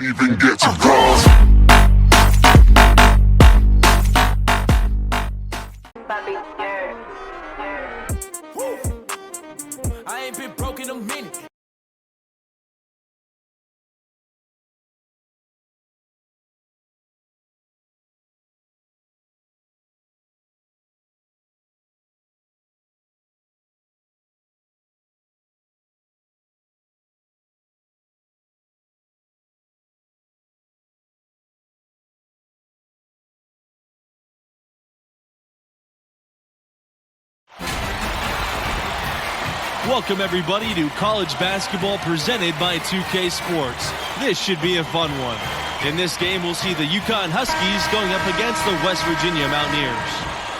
Even get to cross. I ain't been broke in a minute. Welcome everybody to college basketball presented by 2K Sports. This should be a fun one. In this game, we'll see the UConn Huskies going up against the West Virginia Mountaineers.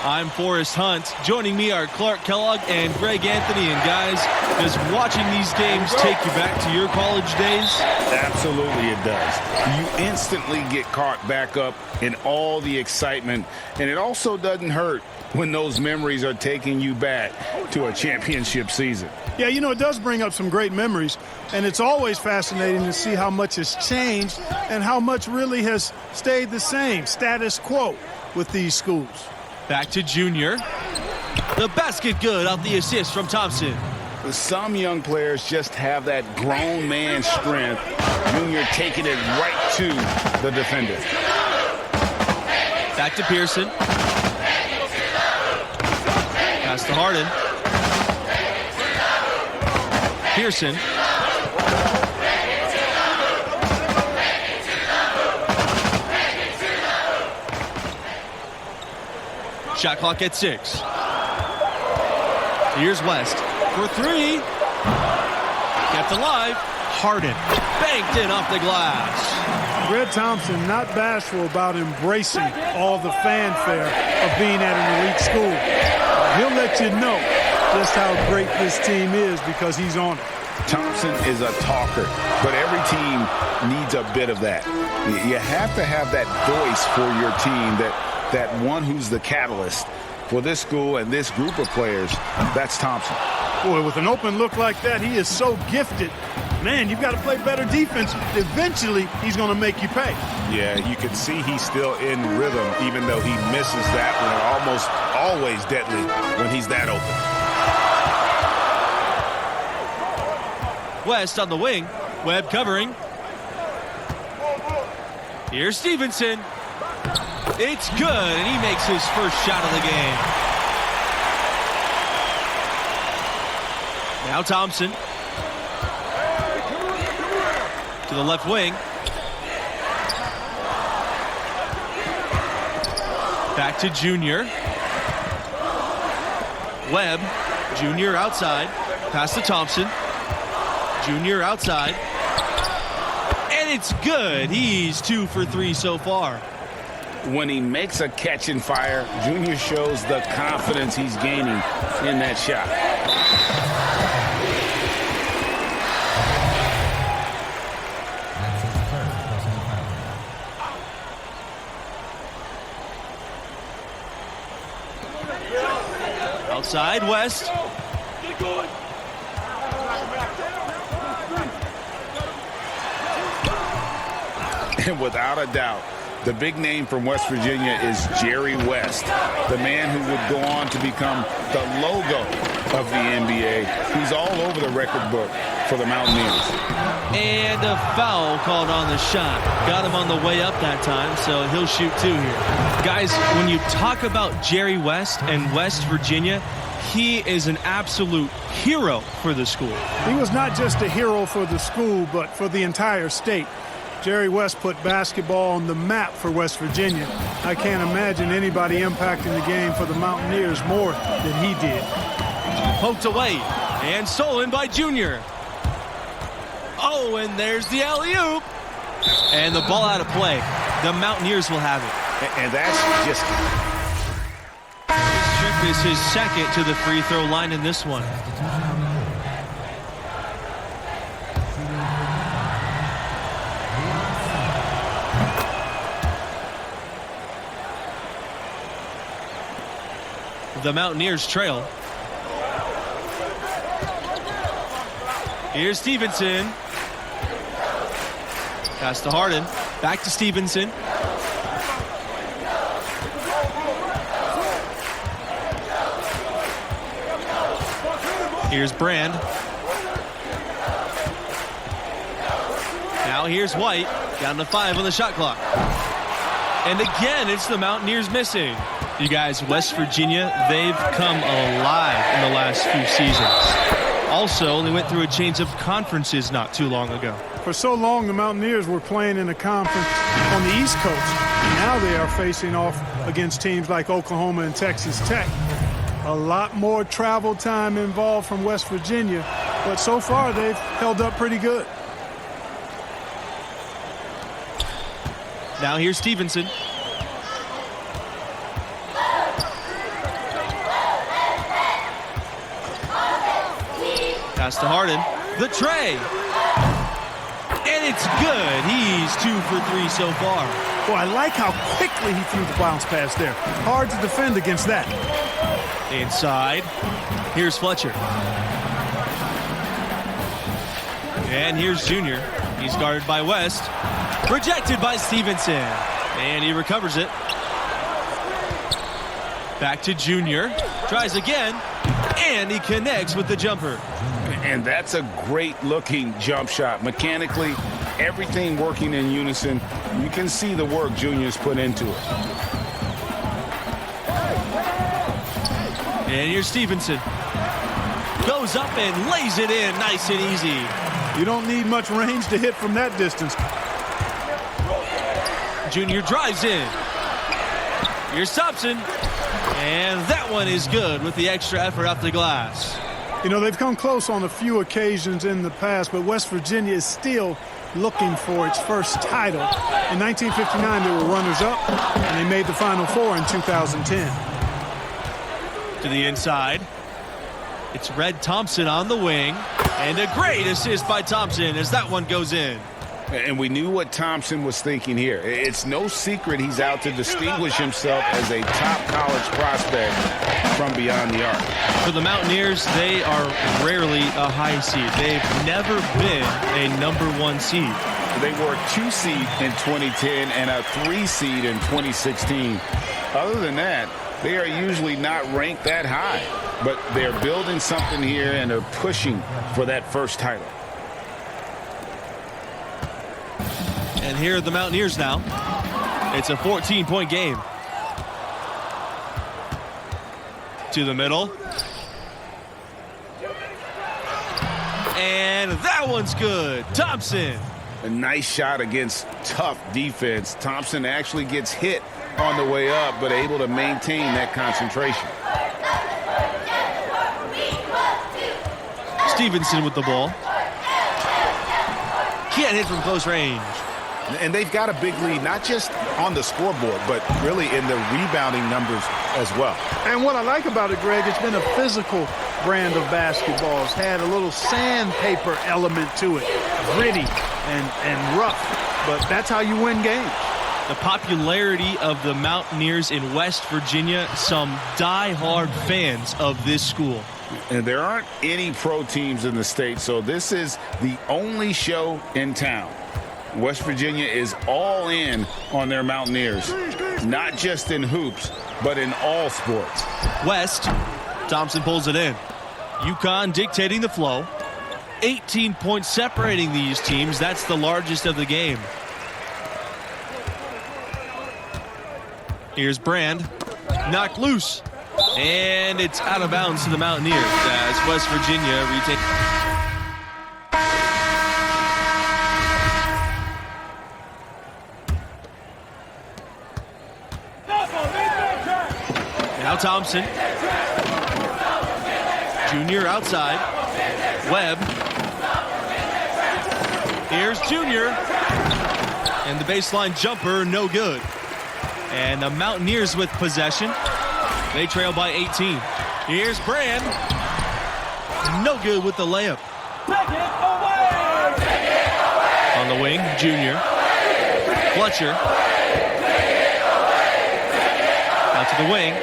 I'm Forrest Hunt. Joining me are Clark Kellogg and Greg Anthony. And guys, does watching these games take you back to your college days? Absolutely it does. You instantly get caught back up in all the excitement, and it also doesn't hurt when those memories are taking you back to a championship season. Yeah, you know, it does bring up some great memories, and it's always fascinating to see how much has changed and how much really has stayed the same, status quo, with these schools. Back to Junior. The basket good off the assist from Thompson. Some young players just have that grown man strength. Junior taking it right to the defender. Back to Pearson. Pass to Harden. Pearson. Shot clock at 6. Here's West for 3. Kept alive. Harden banked in off the glass. Red Thompson not bashful about embracing all the fanfare of being at an elite school. He'll let you know just how great this team is because he's on it. Thompson is a talker, but every team needs a bit of that. You have to have that voice for your team, that one who's the catalyst for this school and this group of players. That's Thompson. Boy, with an open look like that, he is so gifted. Man, you've got to play better defense. Eventually, he's going to make you pay. Yeah, you can see he's still in rhythm, even though he misses that one. Almost always deadly when he's that open. West on the wing. Webb covering. Here's Stevenson. It's good, and he makes his first shot of the game. Now Thompson. To the left wing. Back to Junior. Webb. Junior outside. Pass to Thompson. Junior outside. And it's good. He's 2 for 3 so far. When he makes a catch and fire, Junior shows the confidence he's gaining in that shot. Outside, West. And without a doubt, the big name from West Virginia is Jerry West, the man who would go on to become the logo of the NBA. He's all over the record book for the Mountaineers. And a foul called on the shot. Got him on the way up that time, so he'll shoot 2 here. Guys, when you talk about Jerry West and West Virginia, he is an absolute hero for the school. He was not just a hero for the school, but for the entire state. Jerry West put basketball on the map for West Virginia. I can't imagine anybody impacting the game for the Mountaineers more than he did. Poked away and stolen by Junior. Oh, and there's the alley-oop. And the ball out of play. The Mountaineers will have it. And that's just... This trip is his second to the free throw line in this one. The Mountaineers trail. Here's Stevenson. Pass to Harden. Back to Stevenson. Here's Brand. Now here's White. Down to 5 on the shot clock. And again, it's the Mountaineers missing. You guys, West Virginia, they've come alive in the last few seasons. Also, they went through a change of conferences not too long ago. For so long, the Mountaineers were playing in a conference on the East Coast. Now they are facing off against teams like Oklahoma and Texas Tech. A lot more travel time involved from West Virginia, but so far they've held up pretty good. Now here's Stevenson. Pass to Harden. The tray. And it's good. He's 2 for 3 so far. Boy, I like how quickly he threw the bounce pass there. Hard to defend against that. Inside. Here's Fletcher. And here's Junior. He's guarded by West. Rejected by Stevenson. And he recovers it. Back to Junior. Tries again. And he connects with the jumper. And that's a great-looking jump shot. Mechanically, everything working in unison. You can see the work Junior's put into it. And here's Stevenson. Goes up and lays it in nice and easy. You don't need much range to hit from that distance. Junior drives in. Here's Thompson. And that one is good with the extra effort off the glass. You know, they've come close on a few occasions in the past, but West Virginia is still looking for its first title. In 1959, they were runners-up, and they made the Final Four in 2010. To the inside. It's Red Thompson on the wing. And a great assist by Thompson as that one goes in. And we knew what Thompson was thinking here. It's no secret he's out to distinguish himself as a top college prospect from beyond the arc. For the Mountaineers, they are rarely a high seed. They've never been a #1 seed. They were a 2 seed in 2010 and a 3 seed in 2016. Other than that, they are usually not ranked that high. But they're building something here and they're pushing for that first title. And here are the Mountaineers now. It's a 14-point game. To the middle. And that one's good. Thompson. A nice shot against tough defense. Thompson actually gets hit on the way up, but able to maintain that concentration. Stevenson with the ball. Can't hit from close range. And they've got a big lead, not just on the scoreboard, but really in the rebounding numbers as well. And what I like about it, Greg, it's been a physical brand of basketball. It's had a little sandpaper element to it, gritty and rough, but that's how you win games. The popularity of the Mountaineers in West Virginia, some die-hard fans of this school. And there aren't any pro teams in the state, so this is the only show in town. West Virginia is all in on their Mountaineers, not just in hoops, but in all sports. West, Thompson pulls it in. UConn dictating the flow. 18 points separating these teams. That's the largest of the game. Here's Brand. Knocked loose. And it's out of bounds to the Mountaineers as West Virginia retakes. Now Thompson. Junior outside. Webb. Here's Junior. And the baseline jumper, no good. And the Mountaineers with possession. They trail by 18. Here's Brand. No good with the layup. On the wing, Junior. Fletcher. Out to the wing.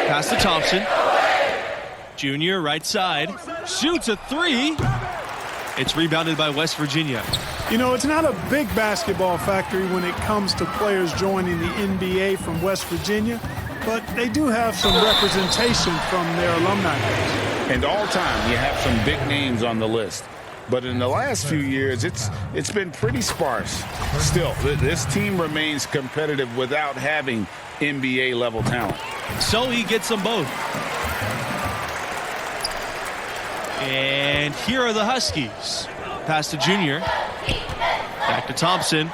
Pass to Thompson. Junior, right side. Shoots a 3. It's rebounded by West Virginia. You know, it's not a big basketball factory when it comes to players joining the NBA from West Virginia, but they do have some representation from their alumni base. And all time, you have some big names on the list. But in the last few years, it's been pretty sparse. Still, this team remains competitive without having NBA-level talent. So he gets them both. And here are the Huskies. Pass to Junior. Back to Thompson.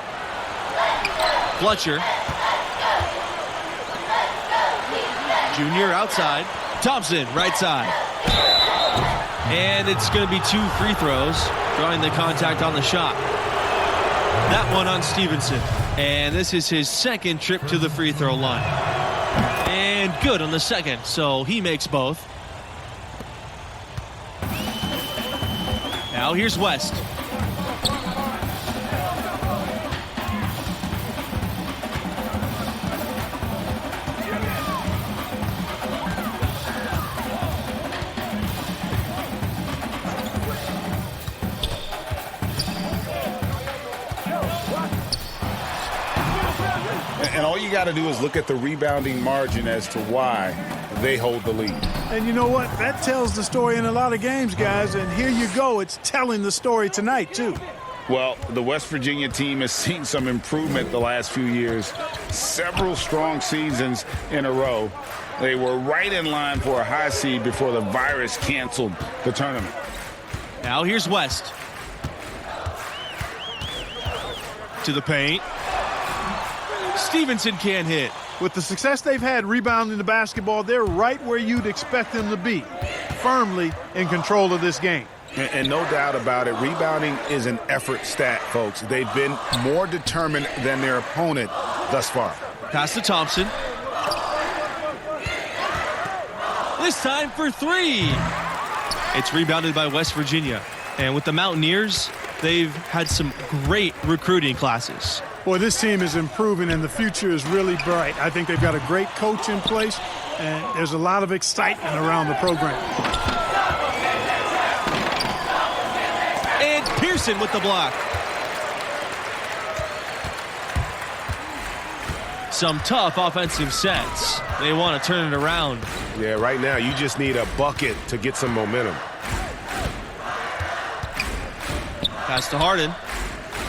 Fletcher. Junior outside. Thompson, right side. And it's going to be 2 free throws, drawing the contact on the shot. That one on Stevenson. And this is his second trip to the free throw line. And good on the second, so he makes both. Now here's West. And all you got to do is look at the rebounding margin as to why they hold the lead. And you know what? That tells the story in a lot of games, guys. And here you go. It's telling the story tonight, too. Well, the West Virginia team has seen some improvement the last few years. Several strong seasons in a row. They were right in line for a high seed before the virus canceled the tournament. Now here's West. To the paint. Stevenson can't hit. With the success they've had rebounding the basketball, they're right where you'd expect them to be, firmly in control of this game. And no doubt about it, rebounding is an effort stat, folks. They've been more determined than their opponent thus far. Pass to Thompson. This time for 3. It's rebounded by West Virginia. And with the Mountaineers, they've had some great recruiting classes. Boy, this team is improving, and the future is really bright. I think they've got a great coach in place, and there's a lot of excitement around the program. And Pearson with the block. Some tough offensive sets. They want to turn it around. Yeah, right now you just need a bucket to get some momentum. Pass to Harden.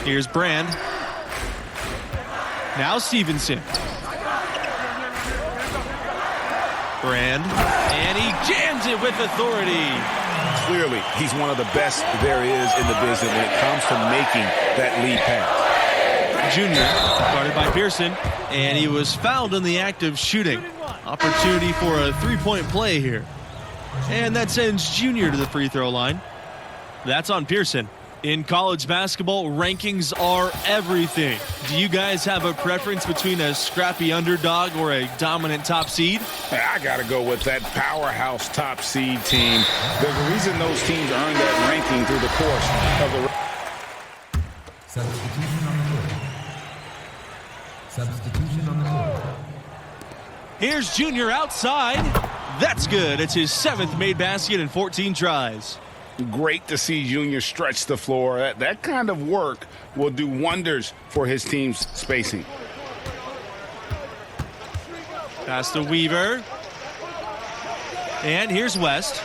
Here's Brand. Now Stevenson. Brand. And he jams it with authority. Clearly, he's one of the best there is in the business when it comes to making that lead pass. Junior, guarded by Pearson, and he was fouled in the act of shooting. Opportunity for a three-point play here. And that sends Junior to the free throw line. That's on Pearson. In college basketball, rankings are everything. Do you guys have a preference between a scrappy underdog or a dominant top seed? I got to go with that powerhouse top seed team. There's a reason those teams earned that ranking through the course of the... Substitution on the court. Substitution on the court. Here's Junior outside. That's good. It's his 7th made basket in 14 tries. Great to see Junior stretch the floor. That kind of work will do wonders for his team's spacing. Pass to Weaver. And here's West.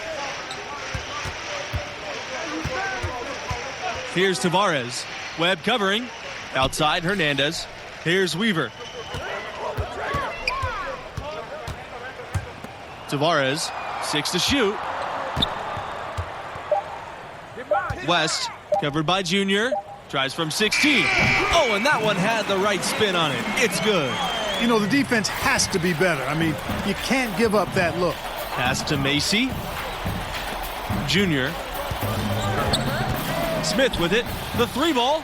Here's Tavares. Webb covering. Outside, Hernandez. Here's Weaver. Tavares, 6 to shoot. West, covered by Junior, tries from 16. Oh, and that one had the right spin on it. It's good. You know, the defense has to be better. I mean, you can't give up that look. Pass to Macy. Junior. Smith with it. The 3-ball.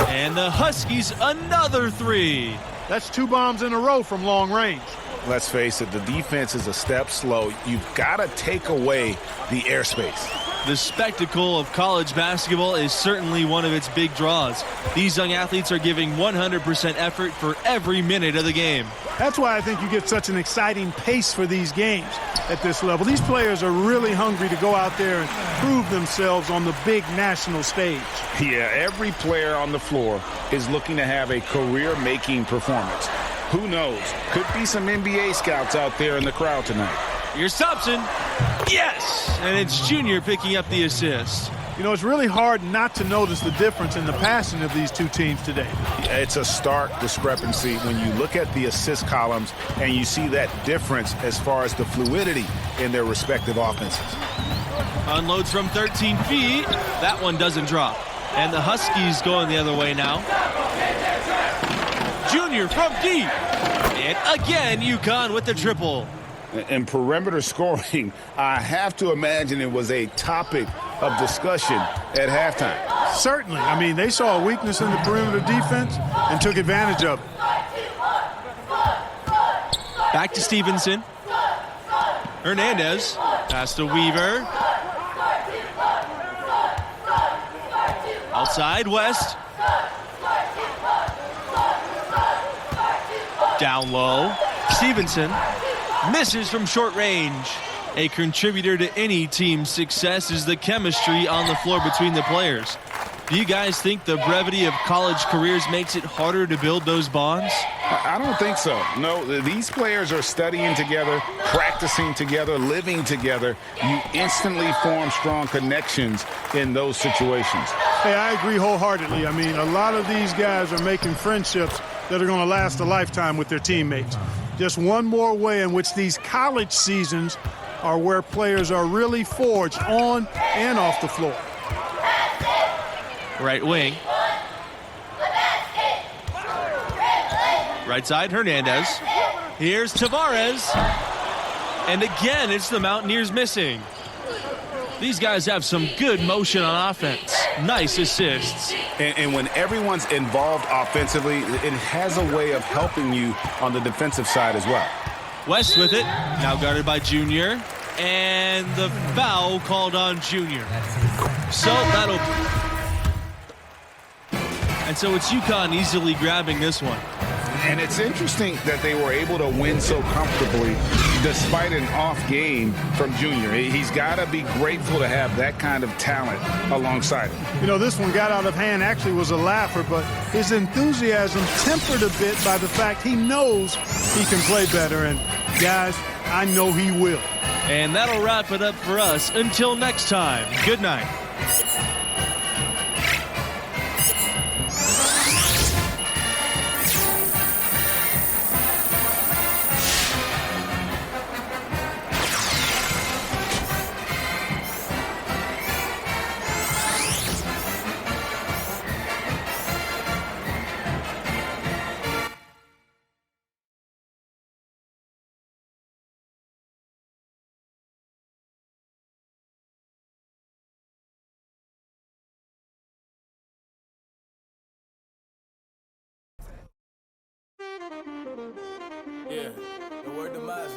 And the Huskies another 3. That's 2 bombs in a row from long range. Let's face it, the defense is a step slow. You've got to take away the airspace. The spectacle of college basketball is certainly one of its big draws. These young athletes are giving 100% effort for every minute of the game. That's why I think you get such an exciting pace for these games at this level. These players are really hungry to go out there and prove themselves on the big national stage. Yeah, every player on the floor is looking to have a career-making performance. Who knows? Could be some NBA scouts out there in the crowd tonight. Here's Thompson. Yes! And it's Junior picking up the assist. You know, it's really hard not to notice the difference in the passing of these two teams today. It's a stark discrepancy when you look at the assist columns and you see that difference as far as the fluidity in their respective offenses. Unloads from 13 feet. That one doesn't drop. And the Huskies going the other way now. Junior from deep. And again, UConn with the triple. And perimeter scoring, I have to imagine it was a topic of discussion at halftime. Certainly. I mean, they saw a weakness in the perimeter defense and took advantage of it. Back to Stevenson. Hernandez. Pass to Weaver. Outside, West. Down low. Stevenson misses from short range. A contributor to any team's success is the chemistry on the floor between the players. Do you guys think the brevity of college careers makes it harder to build those bonds? I don't think so. No, these players are studying together, practicing together, living together. You instantly form strong connections in those situations. Hey, I agree wholeheartedly. I mean, a lot of these guys are making friendships that are going to last a lifetime with their teammates. Just one more way in which these college seasons are where players are really forged on and off the floor. Right wing. Right side, Hernandez. Here's Tavares. And again, it's the Mountaineers missing. These guys have some good motion on offense. Nice assists. And when everyone's involved offensively, it has a way of helping you on the defensive side as well. West with it. Now guarded by Junior. And the foul called on Junior. So that'll... And so it's UConn easily grabbing this one. And it's interesting that they were able to win so comfortably despite an off game from Junior. He's got to be grateful to have that kind of talent alongside him. You know, this one got out of hand, actually was a laugher, but his enthusiasm tempered a bit by the fact he knows he can play better. And, guys, I know he will. And that'll wrap it up for us. Until next time, good night. Yeah, the word demise.